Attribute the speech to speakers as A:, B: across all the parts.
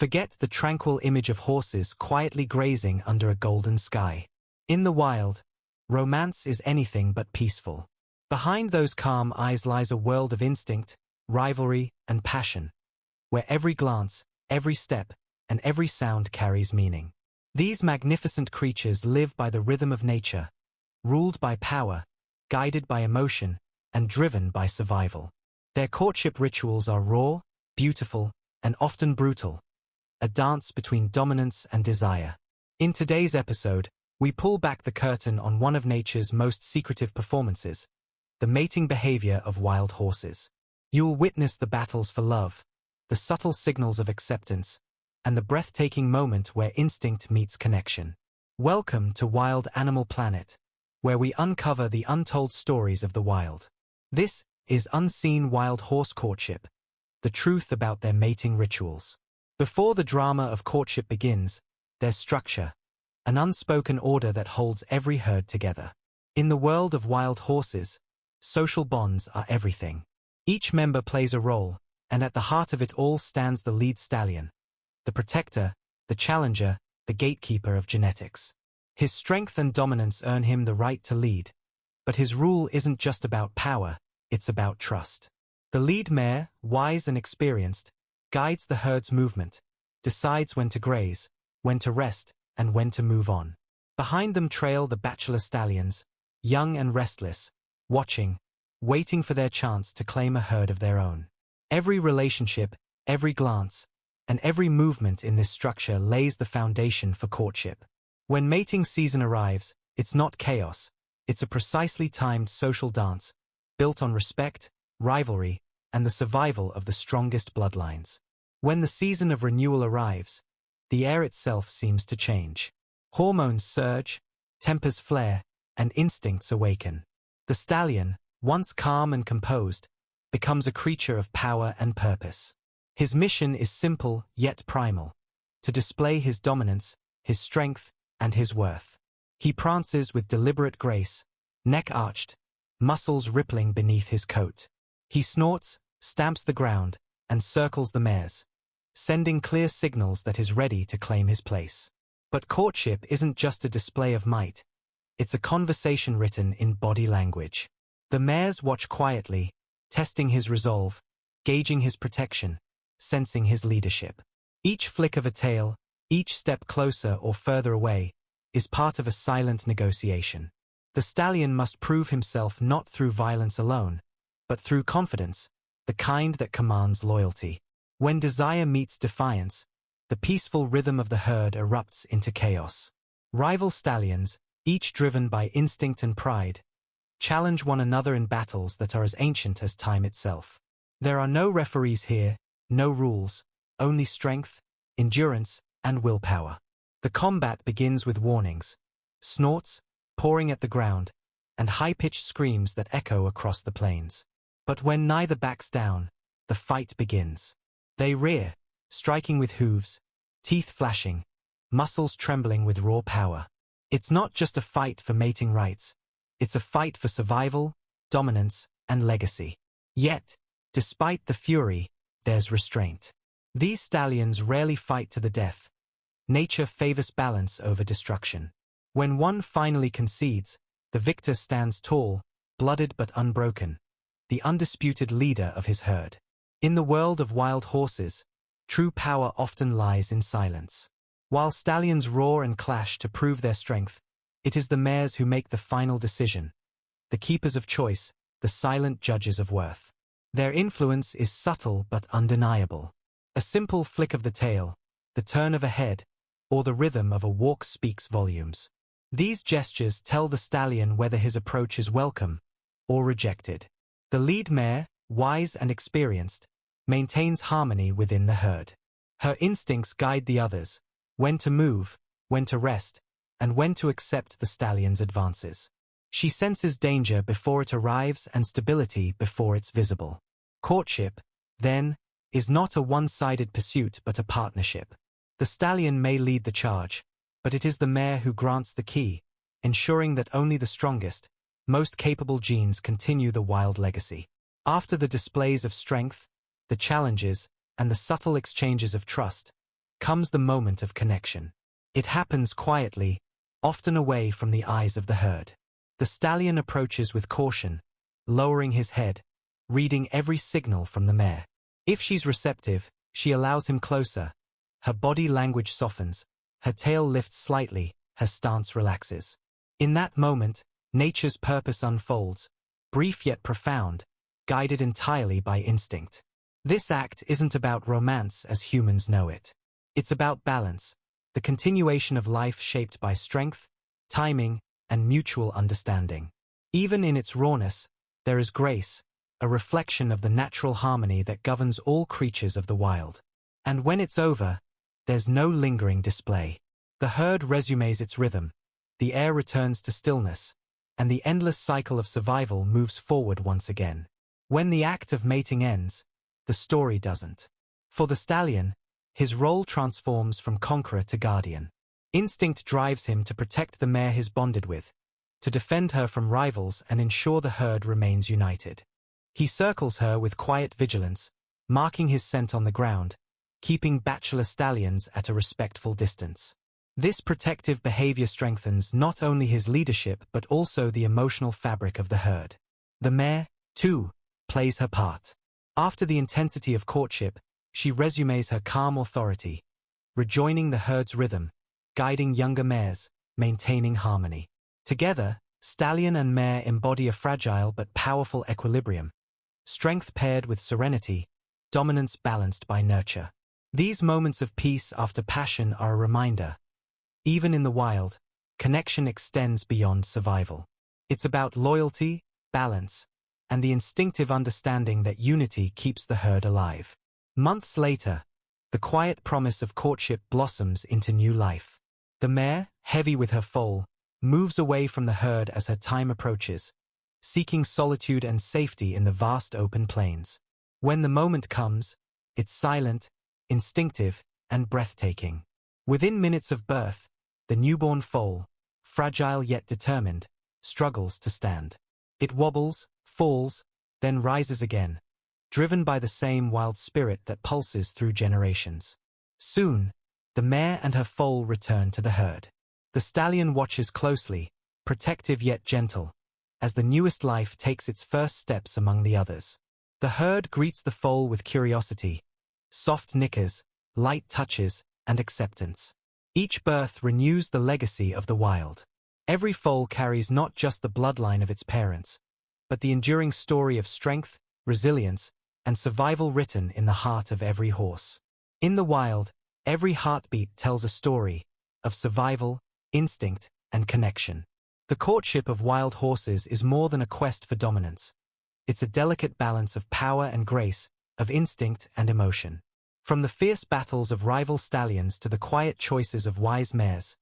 A: Forget the tranquil image of horses quietly grazing under a golden sky. In the wild, romance is anything but peaceful. Behind those calm eyes lies a world of instinct, rivalry, and passion, where every glance, every step, and every sound carries meaning. These magnificent creatures live by the rhythm of nature, ruled by power, guided by emotion, and driven by survival. Their courtship rituals are raw, beautiful, and often brutal, a dance between dominance and desire. In today's episode, we pull back the curtain on one of nature's most secretive performances, the mating behavior of wild horses. You'll witness the battles for love, the subtle signals of acceptance, and the breathtaking moment where instinct meets connection. Welcome to Wild Animal Planet, where we uncover the untold stories of the wild. This is Unseen Wild Horse Courtship, the truth about their mating rituals. Before the drama of courtship begins, there's structure, an unspoken order that holds every herd together. In the world of wild horses, social bonds are everything. Each member plays a role, and at the heart of it all stands the lead stallion, the protector, the challenger, the gatekeeper of genetics. His strength and dominance earn him the right to lead, but his rule isn't just about power, it's about trust. The lead mare, wise and experienced, guides the herd's movement, decides when to graze, when to rest, and when to move on. Behind them trail the bachelor stallions, young and restless, watching, waiting for their chance to claim a herd of their own. Every relationship, every glance, and every movement in this structure lays the foundation for courtship. When mating season arrives, it's not chaos, it's a precisely timed social dance, built on respect, rivalry, and the survival of the strongest bloodlines. When the season of renewal arrives, the air itself seems to change. Hormones surge, tempers flare, and instincts awaken. The stallion, once calm and composed, becomes a creature of power and purpose. His mission is simple yet primal: to display his dominance, his strength, and his worth. He prances with deliberate grace, neck arched, muscles rippling beneath his coat. He snorts, stamps the ground, and circles the mares, sending clear signals that he's ready to claim his place. But courtship isn't just a display of might, it's a conversation written in body language. The mares watch quietly, testing his resolve, gauging his protection, sensing his leadership. Each flick of a tail, each step closer or further away, is part of a silent negotiation. The stallion must prove himself not through violence alone, but through confidence, the kind that commands loyalty. When desire meets defiance, the peaceful rhythm of the herd erupts into chaos. Rival stallions, each driven by instinct and pride, challenge one another in battles that are as ancient as time itself. There are no referees here, no rules, only strength, endurance, and willpower. The combat begins with warnings, snorts, pawing at the ground, and high-pitched screams that echo across the plains. But when neither backs down, the fight begins. They rear, striking with hooves, teeth flashing, muscles trembling with raw power. It's not just a fight for mating rights, it's a fight for survival, dominance, and legacy. Yet, despite the fury, there's restraint. These stallions rarely fight to the death. Nature favors balance over destruction. When one finally concedes, the victor stands tall, blooded but unbroken, the undisputed leader of his herd. In the world of wild horses, true power often lies in silence. While stallions roar and clash to prove their strength, it is the mares who make the final decision, the keepers of choice, the silent judges of worth. Their influence is subtle but undeniable. A simple flick of the tail, the turn of a head, or the rhythm of a walk speaks volumes. These gestures tell the stallion whether his approach is welcome or rejected. The lead mare, wise and experienced, maintains harmony within the herd. Her instincts guide the others, when to move, when to rest, and when to accept the stallion's advances. She senses danger before it arrives and stability before it's visible. Courtship, then, is not a one-sided pursuit but a partnership. The stallion may lead the charge, but it is the mare who grants the key, ensuring that only the strongest, most capable genes continue the wild legacy. After the displays of strength, the challenges, and the subtle exchanges of trust, comes the moment of connection. It happens quietly, often away from the eyes of the herd. The stallion approaches with caution, lowering his head, reading every signal from the mare. If she's receptive, she allows him closer. Her body language softens, her tail lifts slightly, her stance relaxes. In that moment, nature's purpose unfolds, brief yet profound, guided entirely by instinct. This act isn't about romance as humans know it. It's about balance, the continuation of life shaped by strength, timing, and mutual understanding. Even in its rawness, there is grace, a reflection of the natural harmony that governs all creatures of the wild. And when it's over, there's no lingering display. The herd resumes its rhythm, the air returns to stillness, and the endless cycle of survival moves forward once again. When the act of mating ends, the story doesn't. For the stallion, his role transforms from conqueror to guardian. Instinct drives him to protect the mare he's bonded with, to defend her from rivals and ensure the herd remains united. He circles her with quiet vigilance, marking his scent on the ground, keeping bachelor stallions at a respectful distance. This protective behavior strengthens not only his leadership but also the emotional fabric of the herd. The mare, too, plays her part. After the intensity of courtship, she resumes her calm authority, rejoining the herd's rhythm, guiding younger mares, maintaining harmony. Together, stallion and mare embody a fragile but powerful equilibrium, strength paired with serenity, dominance balanced by nurture. These moments of peace after passion are a reminder. Even in the wild, connection extends beyond survival. It's about loyalty, balance, and the instinctive understanding that unity keeps the herd alive. Months later, the quiet promise of courtship blossoms into new life. The mare, heavy with her foal, moves away from the herd as her time approaches, seeking solitude and safety in the vast open plains. When the moment comes, it's silent, instinctive, and breathtaking. Within minutes of birth, the newborn foal, fragile yet determined, struggles to stand. It wobbles, falls, then rises again, driven by the same wild spirit that pulses through generations. Soon, the mare and her foal return to the herd. The stallion watches closely, protective yet gentle, as the newest life takes its first steps among the others. The herd greets the foal with curiosity, soft nickers, light touches, and acceptance. Each birth renews the legacy of the wild. Every foal carries not just the bloodline of its parents, but the enduring story of strength, resilience, and survival written in the heart of every horse. In the wild, every heartbeat tells a story of survival, instinct, and connection. The courtship of wild horses is more than a quest for dominance. It's a delicate balance of power and grace, of instinct and emotion. From the fierce battles of rival stallions to the quiet choices of wise mares,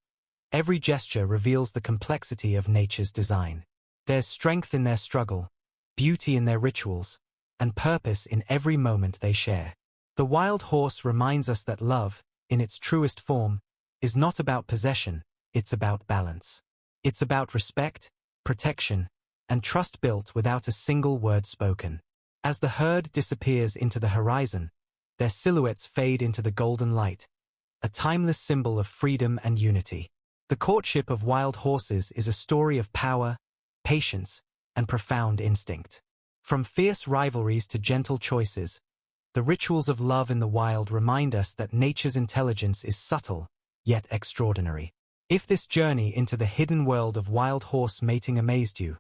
A: every gesture reveals the complexity of nature's design. There's strength in their struggle, beauty in their rituals, and purpose in every moment they share. The wild horse reminds us that love, in its truest form, is not about possession, it's about balance. It's about respect, protection, and trust built without a single word spoken. As the herd disappears into the horizon, their silhouettes fade into the golden light, a timeless symbol of freedom and unity. The courtship of wild horses is a story of power, patience, and profound instinct. From fierce rivalries to gentle choices, the rituals of love in the wild remind us that nature's intelligence is subtle, yet extraordinary. If this journey into the hidden world of wild horse mating amazed you,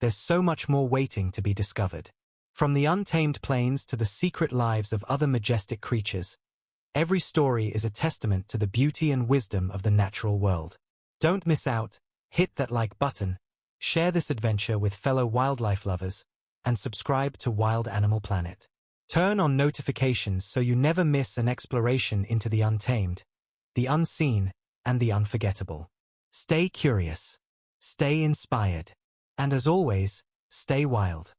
A: there's so much more waiting to be discovered. From the untamed plains to the secret lives of other majestic creatures, every story is a testament to the beauty and wisdom of the natural world. Don't miss out, hit that like button, share this adventure with fellow wildlife lovers, and subscribe to Wild Animal Planet. Turn on notifications so you never miss an exploration into the untamed, the unseen, and the unforgettable. Stay curious, stay inspired, and as always, stay wild.